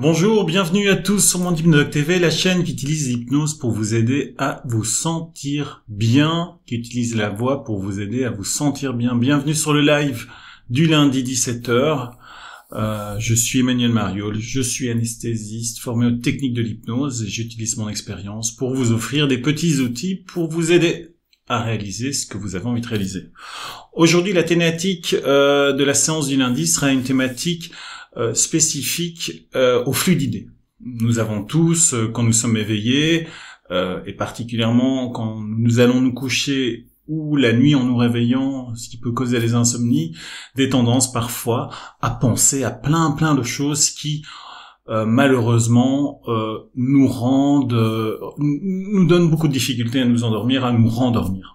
Bonjour, bienvenue à tous sur Mon Hypnologue TV, la chaîne qui utilise l'hypnose pour vous aider à vous sentir bien, qui utilise la voix pour vous aider à vous sentir bien. Bienvenue sur le live du lundi 17h. Je suis Emmanuel Mariol, je suis anesthésiste formé aux techniques de l'hypnose et j'utilise mon expérience pour vous offrir des petits outils pour vous aider à réaliser ce que vous avez envie de réaliser. Aujourd'hui, la thématique de la séance du lundi sera une thématique spécifique au flux d'idées. Nous avons tous, quand nous sommes éveillés, et particulièrement quand nous allons nous coucher ou la nuit en nous réveillant, ce qui peut causer des insomnies, des tendances parfois à penser à plein de choses qui malheureusement nous donnent beaucoup de difficultés à nous endormir, à nous rendormir.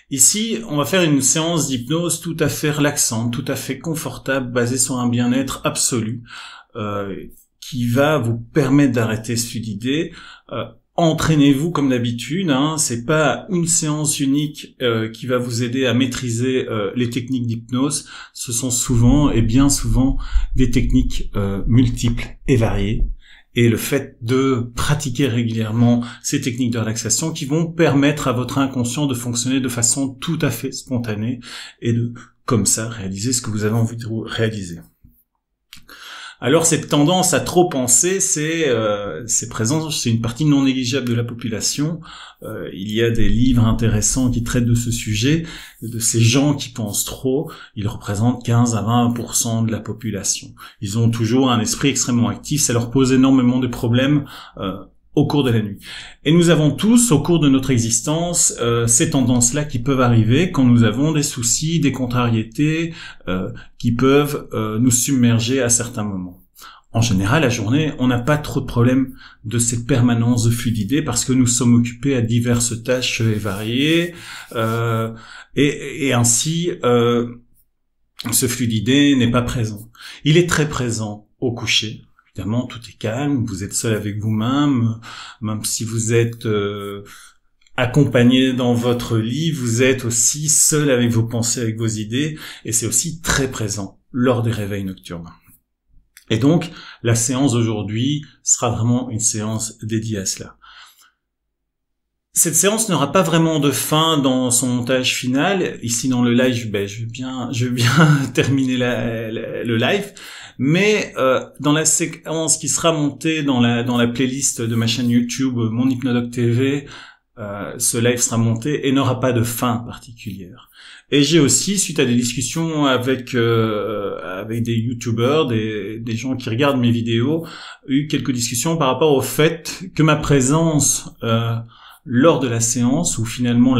Ici, on va faire une séance d'hypnose tout à fait relaxante, tout à fait confortable, basée sur un bien-être absolu, qui va vous permettre d'arrêter ce flux d'idées. Entraînez-vous comme d'habitude, c'est pas une séance unique qui va vous aider à maîtriser les techniques d'hypnose. Ce sont souvent et bien souvent des techniques multiples et variées. Et le fait de pratiquer régulièrement ces techniques de relaxation qui vont permettre à votre inconscient de fonctionner de façon tout à fait spontanée et de, comme ça, réaliser ce que vous avez envie de réaliser. Alors cette tendance à trop penser, c'est présent, c'est une partie non négligeable de la population. Il y a des livres intéressants qui traitent de ce sujet, de ces gens qui pensent trop. Ils représentent 15 à 20% de la population. Ils ont toujours un esprit extrêmement actif, ça leur pose énormément de problèmes au cours de la nuit. Et nous avons tous, au cours de notre existence, ces tendances-là qui peuvent arriver quand nous avons des soucis, des contrariétés, qui peuvent nous submerger à certains moments. En général, la journée, on n'a pas trop de problèmes de cette permanence de flux d'idées parce que nous sommes occupés à diverses tâches et variées, et ainsi, ce flux d'idées n'est pas présent. Il est très présent au coucher. Évidemment, tout est calme, vous êtes seul avec vous-même, même si vous êtes accompagné dans votre lit, vous êtes aussi seul avec vos pensées, avec vos idées, et c'est aussi très présent lors des réveils nocturnes. Et donc, la séance d'aujourd'hui sera vraiment une séance dédiée à cela. Cette séance n'aura pas vraiment de fin dans son montage final. Ici, dans le live, je veux bien terminer le live. Mais dans la séquence qui sera montée dans la playlist de ma chaîne YouTube Mon Hypnologue TV, ce live sera monté et n'aura pas de fin particulière. Et j'ai aussi, suite à des discussions avec des youtubeurs, des gens qui regardent mes vidéos, eu quelques discussions par rapport au fait que ma présence lors de la séance, où finalement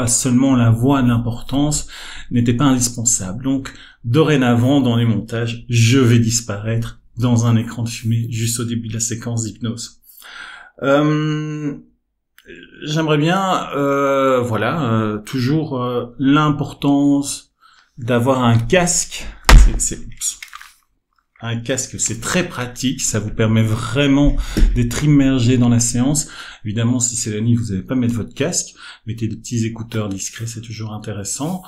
seulement la voix a l'importance, n'était pas indispensable. Donc, dorénavant, dans les montages, je vais disparaître dans un écran de fumée juste au début de la séquence d'hypnose. J'aimerais bien, toujours l'importance d'avoir un casque. Un casque, c'est très pratique, ça vous permet vraiment d'être immergé dans la séance. Évidemment, si c'est la nuit, vous n'allez pas mettre votre casque, mettez des petits écouteurs discrets, c'est toujours intéressant.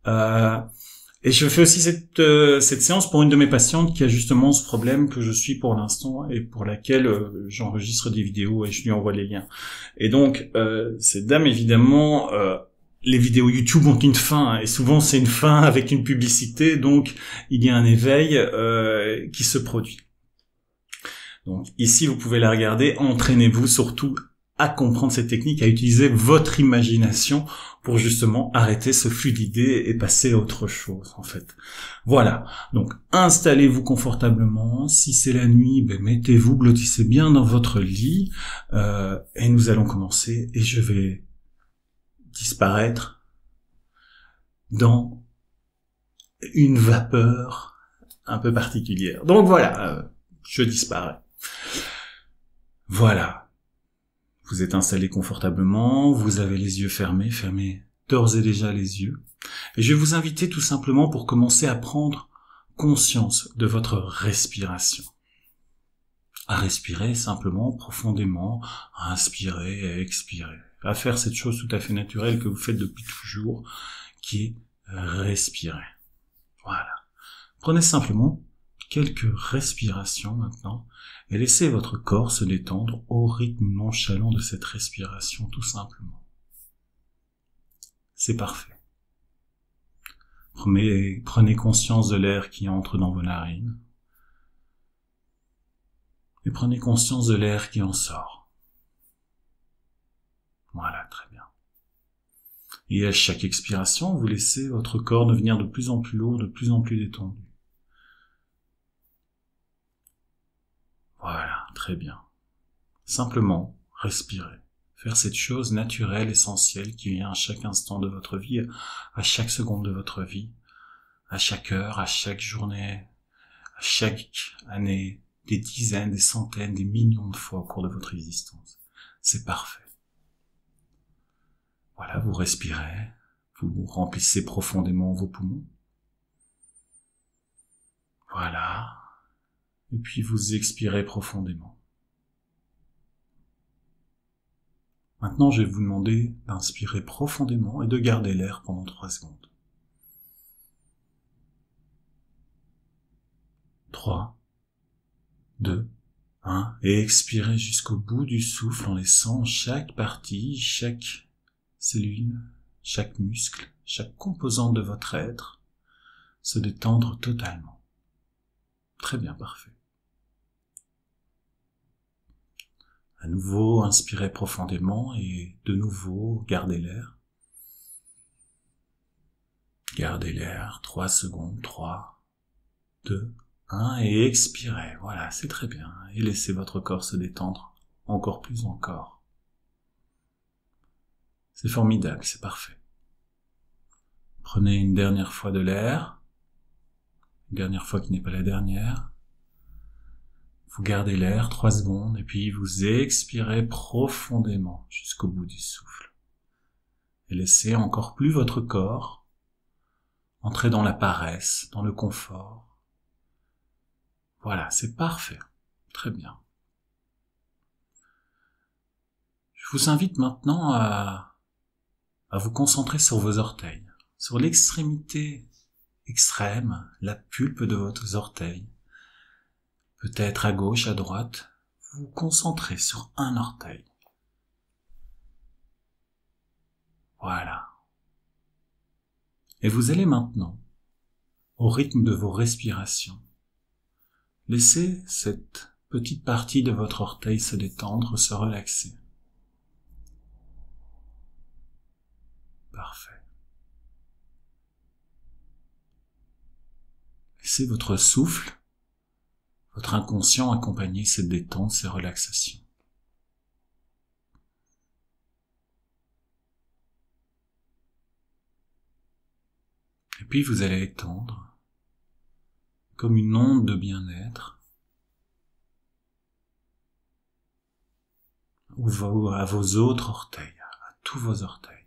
Et je fais aussi cette séance pour une de mes patientes qui a justement ce problème que je suis pour l'instant et pour laquelle j'enregistre des vidéos et je lui envoie les liens. Et donc, cette dame, évidemment, les vidéos YouTube ont une fin, et souvent c'est une fin avec une publicité, donc il y a un éveil qui se produit. Donc ici, vous pouvez la regarder, entraînez-vous surtout à comprendre cette technique, à utiliser votre imagination pour justement arrêter ce flux d'idées et passer à autre chose, en fait. Voilà. Donc, installez-vous confortablement. Si c'est la nuit, mettez-vous, blottissez bien dans votre lit, et nous allons commencer, et je vais disparaître dans une vapeur un peu particulière. Donc voilà, je disparais. Voilà. Vous êtes installé confortablement, vous avez les yeux fermés, fermez d'ores et déjà les yeux. Et je vais vous inviter tout simplement pour commencer à prendre conscience de votre respiration. À respirer simplement, profondément, à inspirer et à expirer. À faire cette chose tout à fait naturelle que vous faites depuis toujours, qui est respirer. Voilà. Prenez simplement quelques respirations maintenant, et laissez votre corps se détendre au rythme nonchalant de cette respiration, tout simplement. C'est parfait. Prenez conscience de l'air qui entre dans vos narines, et prenez conscience de l'air qui en sort. Voilà, très bien. Et à chaque expiration, vous laissez votre corps devenir de plus en plus lourd, de plus en plus détendu. Voilà, très bien. Simplement, respirez. Faire cette chose naturelle, essentielle, qui vient à chaque instant de votre vie, à chaque seconde de votre vie, à chaque heure, à chaque journée, à chaque année, des dizaines, des centaines, des millions de fois au cours de votre existence. C'est parfait. Voilà, vous respirez, vous remplissez profondément vos poumons. Voilà. Et puis vous expirez profondément. Maintenant, je vais vous demander d'inspirer profondément et de garder l'air pendant 3 secondes. 3, 2, 1, et expirez jusqu'au bout du souffle en laissant chaque partie, chaque cellule, chaque muscle, chaque composante de votre être se détendre totalement. Très bien, parfait. À nouveau, inspirez profondément et de nouveau, gardez l'air. Gardez l'air, 3 secondes, 3, 2, 1, et expirez. Voilà, c'est très bien. Et laissez votre corps se détendre encore plus encore. C'est formidable, c'est parfait. Prenez une dernière fois de l'air, une dernière fois qui n'est pas la dernière. Vous gardez l'air 3 secondes et puis vous expirez profondément jusqu'au bout du souffle. Et laissez encore plus votre corps entrer dans la paresse, dans le confort. Voilà, c'est parfait. Très bien. Je vous invite maintenant à vous concentrer sur vos orteils, sur l'extrémité extrême, la pulpe de vos orteils. Peut-être à gauche, à droite, vous vous concentrez sur un orteil. Voilà. Et vous allez maintenant, au rythme de vos respirations, laisser cette petite partie de votre orteil se détendre, se relaxer. Parfait. Laissez votre souffle, votre inconscient accompagner cette détente, ces relaxations. Et puis vous allez étendre, comme une onde de bien-être, à vos autres orteils, à tous vos orteils.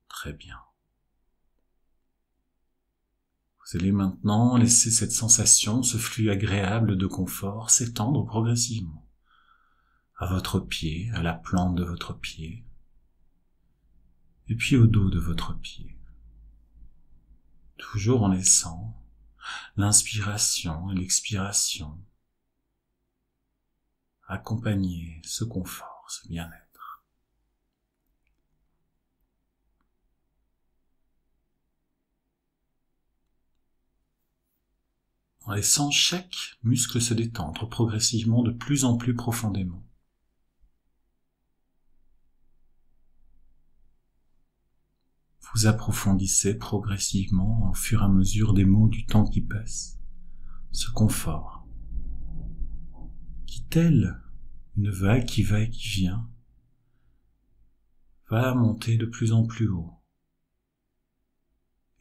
Très bien. Vous allez maintenant laisser cette sensation, ce flux agréable de confort s'étendre progressivement à votre pied, à la plante de votre pied, et puis au dos de votre pied. Toujours en laissant l'inspiration et l'expiration accompagner ce confort, ce bien-être. En laissant chaque muscle se détendre progressivement de plus en plus profondément. Vous approfondissez progressivement au fur et à mesure des mots du temps qui passe, ce confort, qui tel une vague qui va et qui vient, va monter de plus en plus haut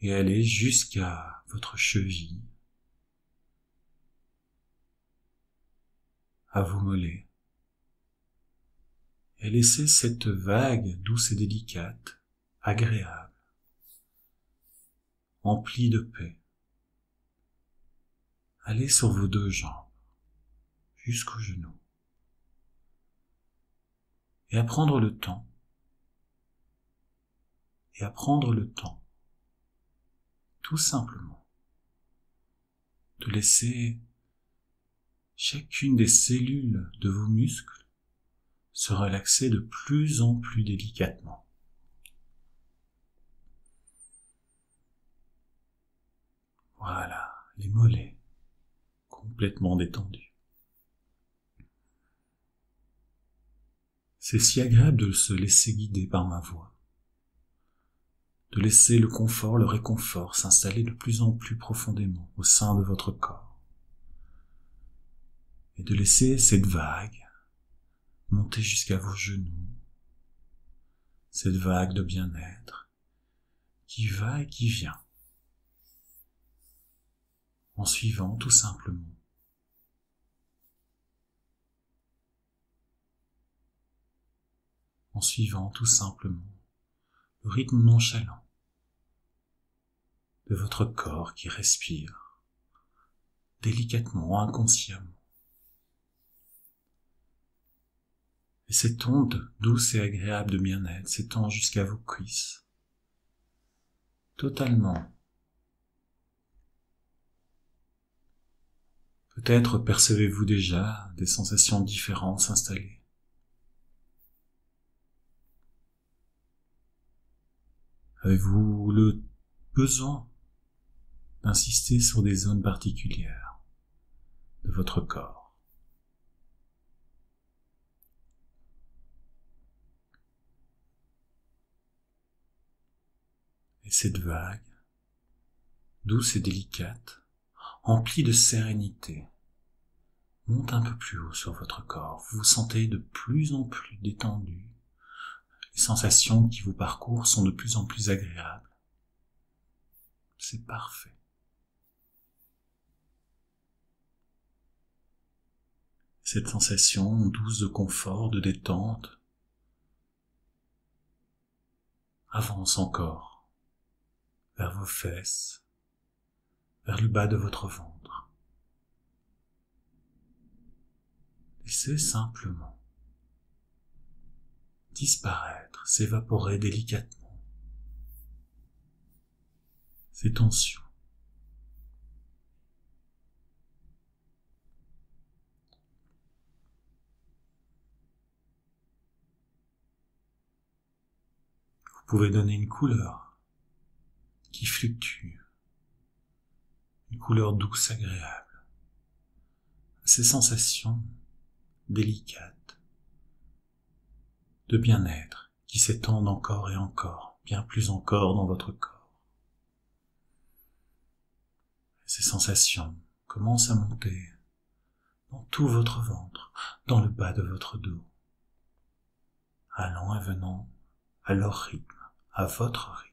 et aller jusqu'à votre cheville, à vos mollets, et laissez cette vague douce et délicate, agréable, emplie de paix, aller sur vos 2 jambes, jusqu'aux genoux, et à prendre le temps, et à prendre le temps, tout simplement, de laisser chacune des cellules de vos muscles se relaxer de plus en plus délicatement. Voilà, les mollets complètement détendus. C'est si agréable de se laisser guider par ma voix, de laisser le confort, le réconfort s'installer de plus en plus profondément au sein de votre corps, et de laisser cette vague monter jusqu'à vos genoux, cette vague de bien-être qui va et qui vient, en suivant tout simplement le rythme nonchalant de votre corps qui respire délicatement, inconsciemment. Et cette onde douce et agréable de bien-être s'étend jusqu'à vos cuisses, totalement. Peut-être percevez-vous déjà des sensations différentes s'installer. Avez-vous le besoin d'insister sur des zones particulières de votre corps? Et cette vague, douce et délicate, emplie de sérénité, monte un peu plus haut sur votre corps. Vous vous sentez de plus en plus détendu. Les sensations qui vous parcourent sont de plus en plus agréables. C'est parfait. Cette sensation douce de confort, de détente, avance encore vers vos fesses, vers le bas de votre ventre. Laissez simplement disparaître, s'évaporer délicatement ces tensions. Vous pouvez donner une couleur qui fluctue, une couleur douce, agréable, ces sensations délicates de bien-être qui s'étendent encore et encore, bien plus encore dans votre corps. Et ces sensations commencent à monter dans tout votre ventre, dans le bas de votre dos, allant et venant à leur rythme, à votre rythme.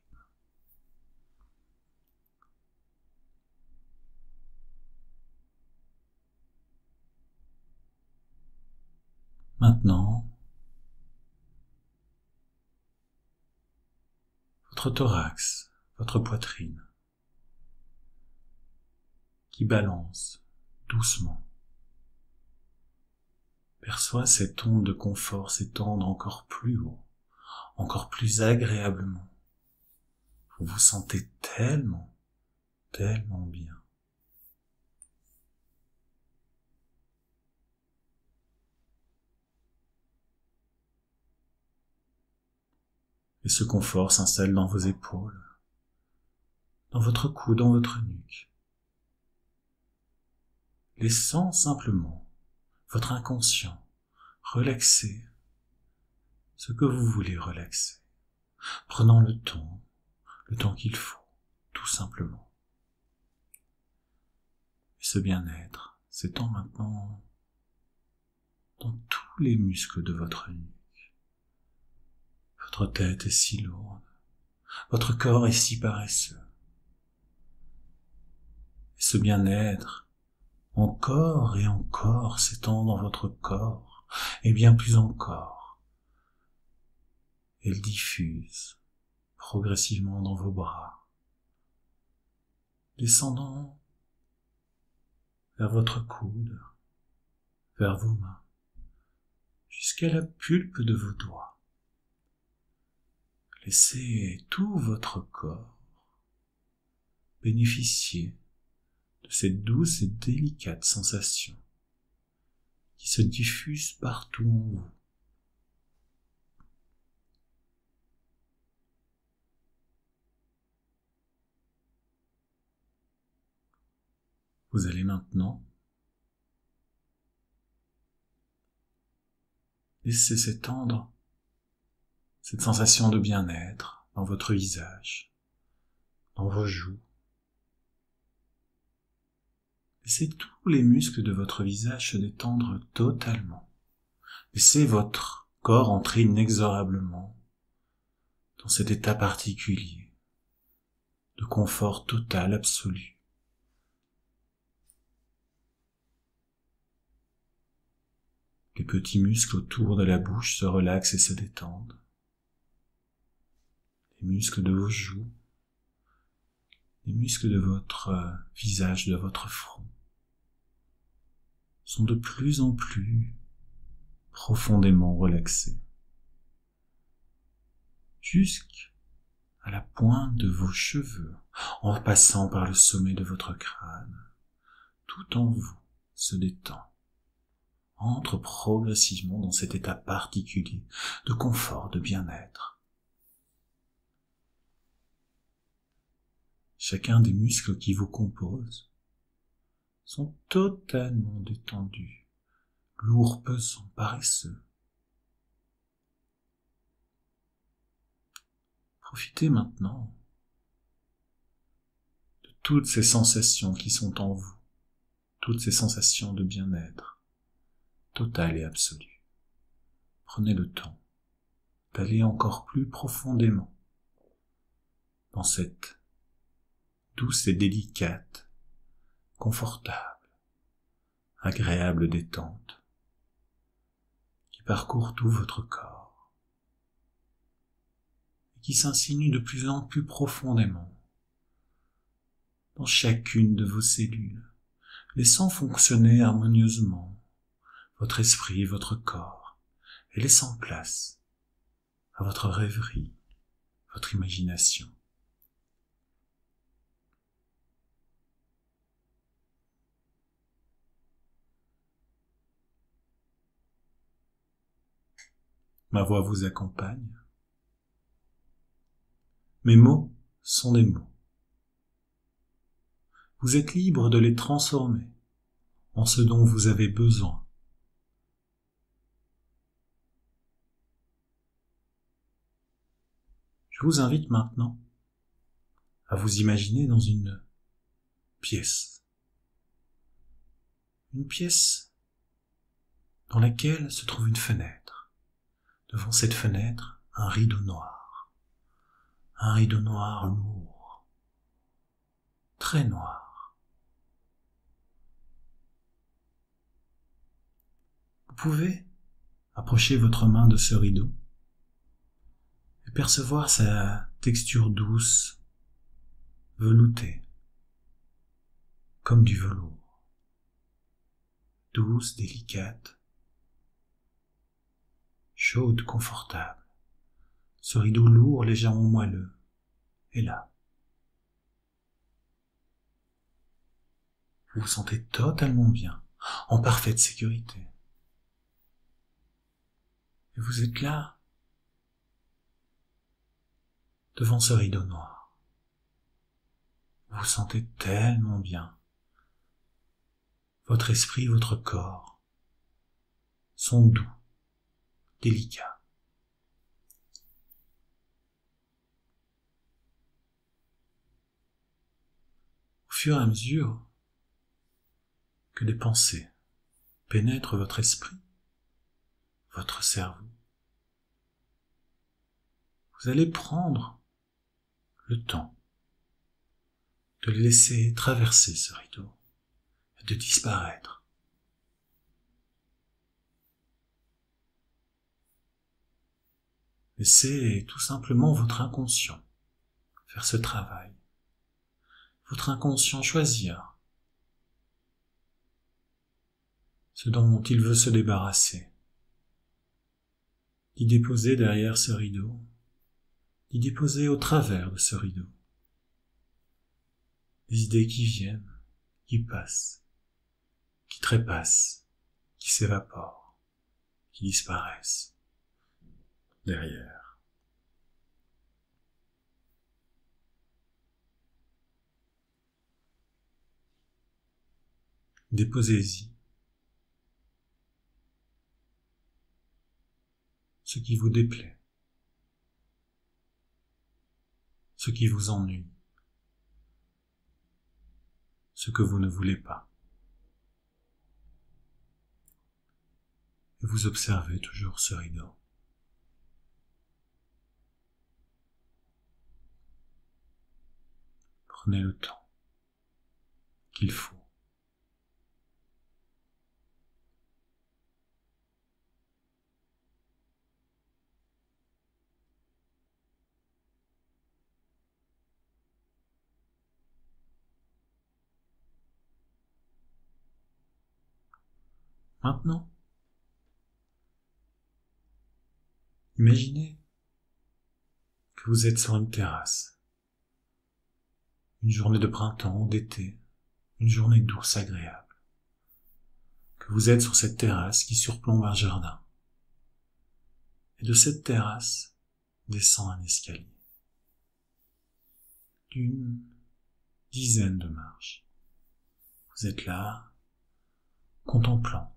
Maintenant, votre thorax, votre poitrine, qui balance doucement, perçoit cette onde de confort s'étendre encore plus haut, encore plus agréablement. Vous vous sentez tellement, tellement bien. Et ce confort s'installe dans vos épaules, dans votre cou, dans votre nuque, laissant simplement votre inconscient relaxer ce que vous voulez relaxer, prenant le temps qu'il faut, tout simplement. Et ce bien-être s'étend maintenant dans tous les muscles de votre nuque. Votre tête est si lourde, votre corps est si paresseux. Et ce bien-être, encore et encore, s'étend dans votre corps, et bien plus encore. Elle diffuse progressivement dans vos bras, descendant vers votre coude, vers vos mains, jusqu'à la pulpe de vos doigts. Laissez tout votre corps bénéficier de cette douce et délicate sensation qui se diffuse partout en vous. Vous allez maintenant laisser s'étendre cette sensation de bien-être dans votre visage, dans vos joues. Laissez tous les muscles de votre visage se détendre totalement. Laissez votre corps entrer inexorablement dans cet état particulier de confort total absolu. Les petits muscles autour de la bouche se relaxent et se détendent. Les muscles de vos joues, les muscles de votre visage, de votre front, sont de plus en plus profondément relaxés, jusqu'à la pointe de vos cheveux, en passant par le sommet de votre crâne. Tout en vous se détend, entre progressivement dans cet état particulier de confort, de bien-être. Chacun des muscles qui vous composent sont totalement détendus, lourds, pesants, paresseux. Profitez maintenant de toutes ces sensations qui sont en vous, toutes ces sensations de bien-être, total et absolu. Prenez le temps d'aller encore plus profondément dans cette douce et délicate, confortable, agréable détente qui parcourt tout votre corps et qui s'insinue de plus en plus profondément dans chacune de vos cellules, laissant fonctionner harmonieusement votre esprit et votre corps et laissant place à votre rêverie, votre imagination. Ma voix vous accompagne. Mes mots sont des mots. Vous êtes libre de les transformer en ce dont vous avez besoin. Je vous invite maintenant à vous imaginer dans une pièce. Une pièce dans laquelle se trouve une fenêtre. Devant cette fenêtre, un rideau noir. Un rideau noir lourd. Très noir. Vous pouvez approcher votre main de ce rideau et percevoir sa texture douce, veloutée, comme du velours. Douce, délicate, chaude, confortable. Ce rideau lourd, légèrement moelleux, est là. Vous vous sentez totalement bien, en parfaite sécurité. Et vous êtes là, devant ce rideau noir. Vous vous sentez tellement bien. Votre esprit, votre corps sont doux, délicats. Au fur et à mesure que des pensées pénètrent votre esprit, votre cerveau, vous allez prendre le temps de laisser traverser ce rideau et de disparaître. Laissez tout simplement votre inconscient faire ce travail. Votre inconscient choisir ce dont il veut se débarrasser, d'y déposer derrière ce rideau, d'y déposer au travers de ce rideau les idées qui viennent, qui passent, qui trépassent, qui s'évaporent, qui disparaissent derrière. Déposez-y ce qui vous déplaît, ce qui vous ennuie, ce que vous ne voulez pas. Et vous observez toujours ce rideau. Prenez le temps qu'il faut. Maintenant, imaginez que vous êtes sur une terrasse, une journée de printemps ou d'été, une journée douce, agréable, que vous êtes sur cette terrasse qui surplombe un jardin, et de cette terrasse descend un escalier d'une dizaine de marches. Vous êtes là, contemplant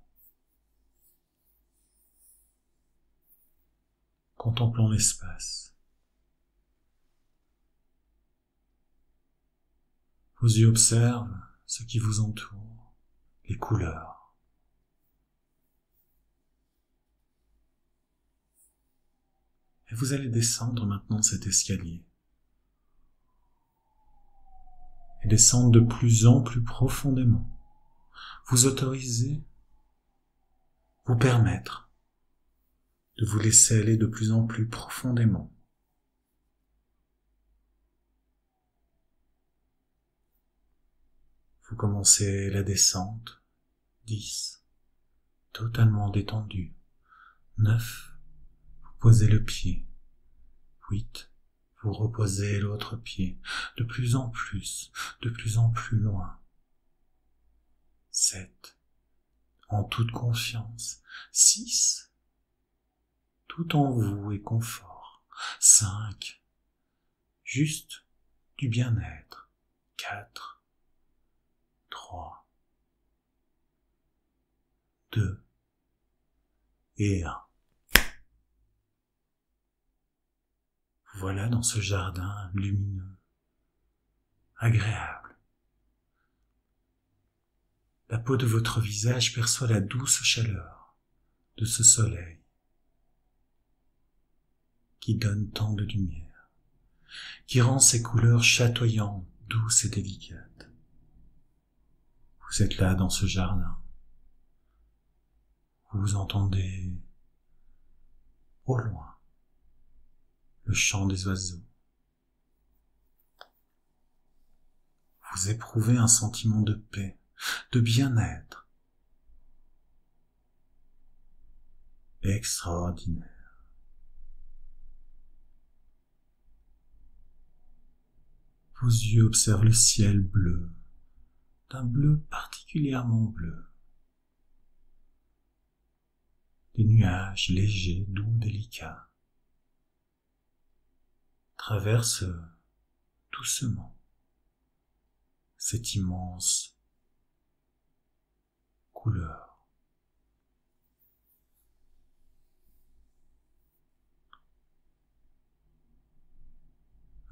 l'espace. Vos yeux observent ce qui vous entoure, les couleurs. Et vous allez descendre maintenant cet escalier. Et descendre de plus en plus profondément. Vous autorisez, vous permettre de vous laisser aller de plus en plus profondément. Vous commencez la descente, 10, totalement détendu, 9, vous posez le pied, 8, vous reposez l'autre pied, de plus en plus loin, 7, en toute confiance, 6, tout en vous et confort, 5, juste du bien-être, 4, 3, 2 et 1. Voilà dans ce jardin lumineux, agréable. La peau de votre visage perçoit la douce chaleur de ce soleil qui donne tant de lumière, qui rend ses couleurs chatoyantes, douces et délicates. Vous êtes là dans ce jardin. Vous entendez au loin le chant des oiseaux. Vous éprouvez un sentiment de paix, de bien-être extraordinaire. Vos yeux observent le ciel bleu, d'un bleu particulièrement bleu. Des nuages légers, doux, délicats traversent doucement cette immense couleur.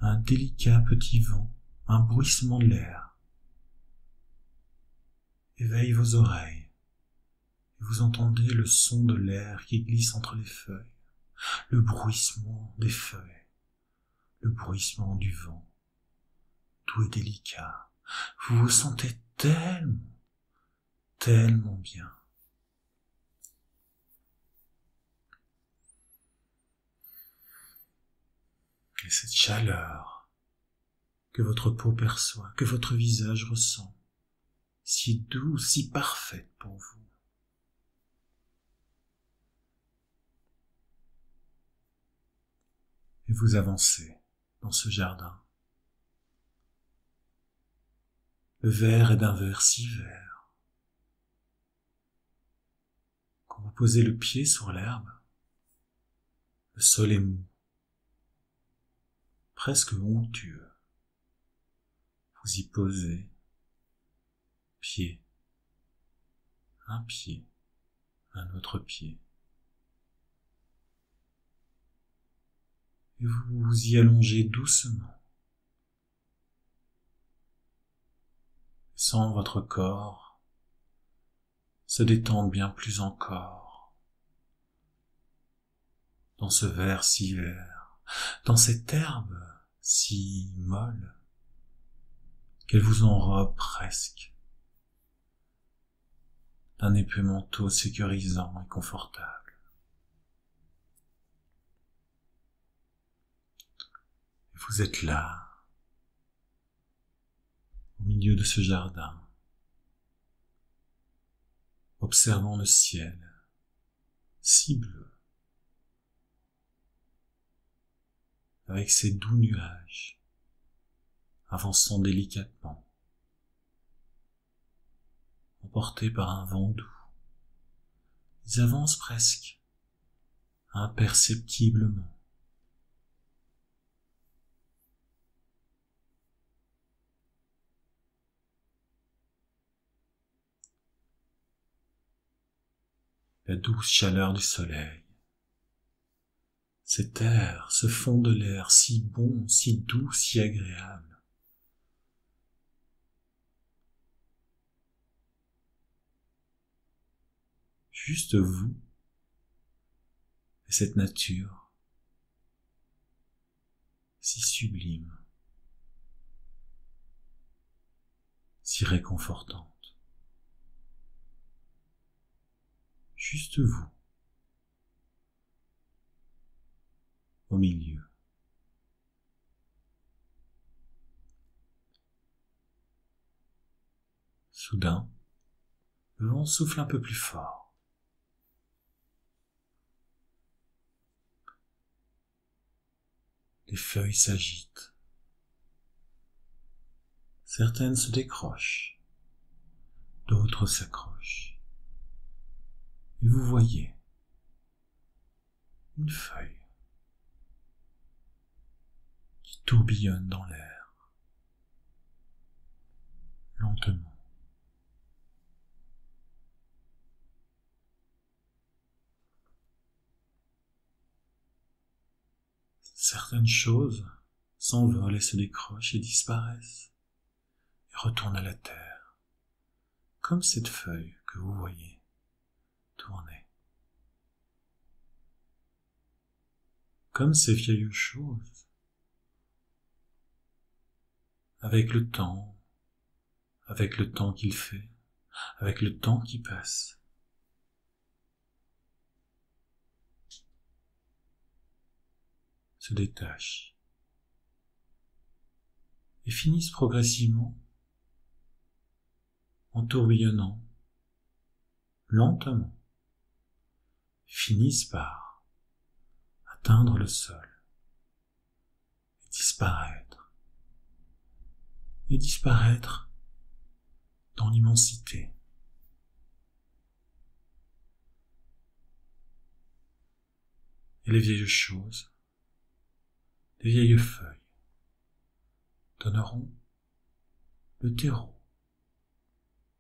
Un délicat petit vent, un bruissement de l'air éveille vos oreilles et vous entendez le son de l'air qui glisse entre les feuilles, le bruissement des feuilles, le bruissement du vent, doux et délicat. Vous vous sentez tellement bien. Et cette chaleur que votre peau perçoit, que votre visage ressent, si douce, si parfaite pour vous. Et et vous avancez dans ce jardin. Le vert est d'un vert si vert. Quand vous posez le pied sur l'herbe, le sol est mou, presque onctueux. Vous y posez pied, un autre pied. Et vous vous y allongez doucement. Sans votre corps se détendre bien plus encore dans ce verre si vert, dans cette herbe si molle qu'elle vous enrobe presque d'un épais manteau sécurisant et confortable. Et vous êtes là, au milieu de ce jardin, observant le ciel si bleu, avec ses doux nuages avançant délicatement, emportés par un vent doux. Ils avancent presque imperceptiblement. La douce chaleur du soleil, cet air, ce fond de l'air si bon, si doux, si agréable. Juste vous et cette nature si sublime, si réconfortante. Juste vous, au milieu. Soudain, le vent souffle un peu plus fort. Les feuilles s'agitent. Certaines se décrochent, d'autres s'accrochent. Et vous voyez une feuille qui tourbillonne dans l'air, lentement. Certaines choses s'envolent et se décrochent et disparaissent et retournent à la terre, comme cette feuille que vous voyez tourner. Comme ces vieilles choses, avec le temps qu'il fait, avec le temps qui passe. Se détachent et finissent progressivement en tourbillonnant lentement, finissent par atteindre le sol et disparaître dans l'immensité. Et les vieilles choses, les vieilles feuilles, donneront le terreau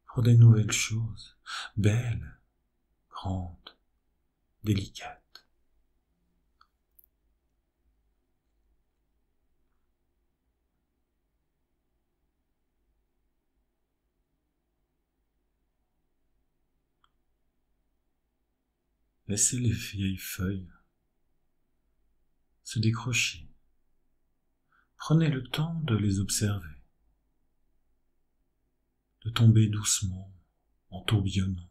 pour des nouvelles choses, belles, grandes, délicates. Laissez les vieilles feuilles se décrocher. Prenez le temps de les observer, de tomber doucement en tourbillonnant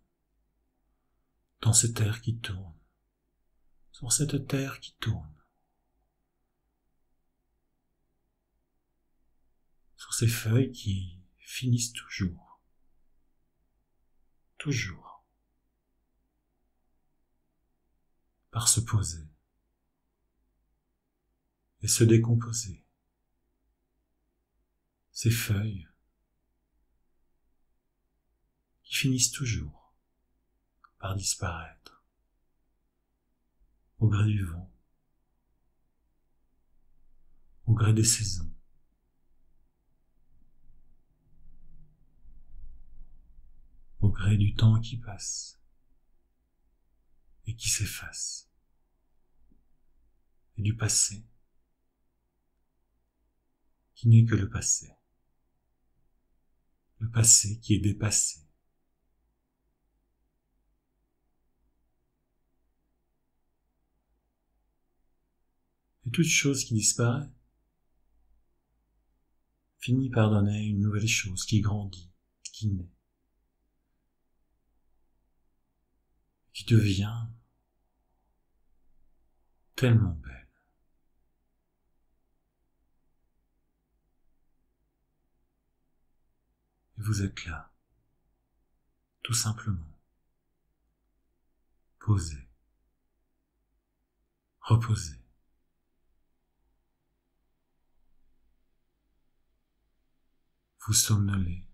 dans cette terre qui tourne, sur cette terre qui tourne, sur ces feuilles qui finissent toujours, par se poser et se décomposer. Ces feuilles qui finissent toujours par disparaître au gré du vent, au gré des saisons. Au gré du temps qui passe et qui s'efface, et du passé qui n'est que le passé qui est dépassé. Et toute chose qui disparaît finit par donner une nouvelle chose qui grandit, qui naît, qui devient tellement belle. Et vous êtes là, tout simplement, posé, reposé. Vous somnolez,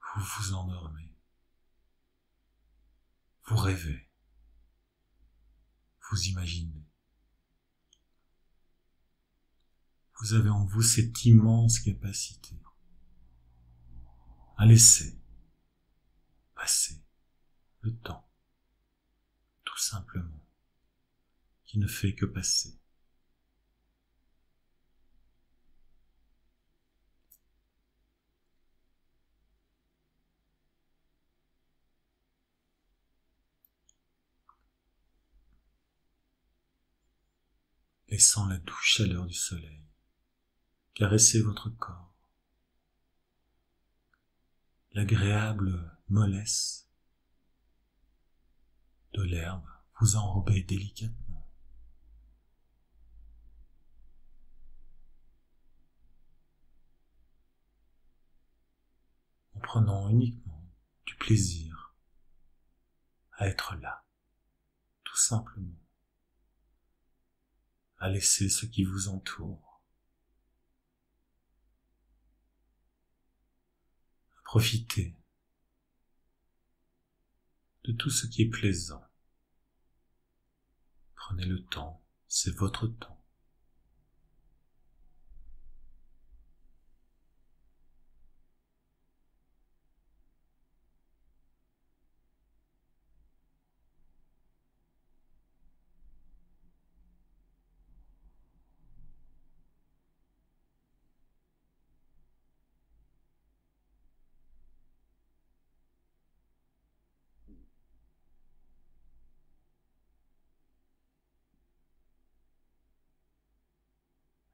vous vous endormez, vous rêvez, vous imaginez. Vous avez en vous cette immense capacité à laisser passer le temps, tout simplement, qui ne fait que passer. Laissant la douce chaleur du soleil caresser votre corps, l'agréable mollesse de l'herbe vous enrober délicatement. En prenant uniquement du plaisir à être là, tout simplement, à laisser ce qui vous entoure, à profiter de tout ce qui est plaisant. Prenez le temps, c'est votre temps.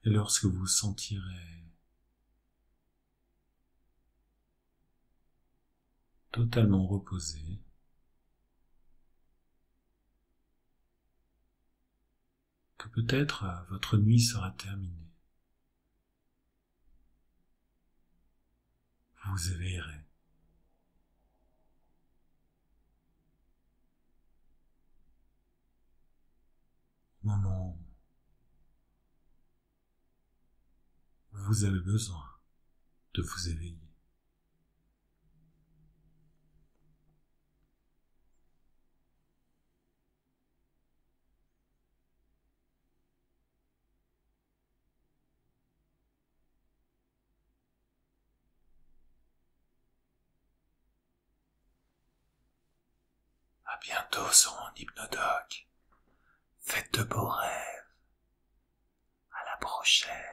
Et lorsque vous vous sentirez totalement reposé, que peut-être votre nuit sera terminée, vous vous éveillerez. Au moment où vous avez besoin de vous éveiller. À bientôt sur mon hypnodoc. Faites de beaux rêves. À la prochaine.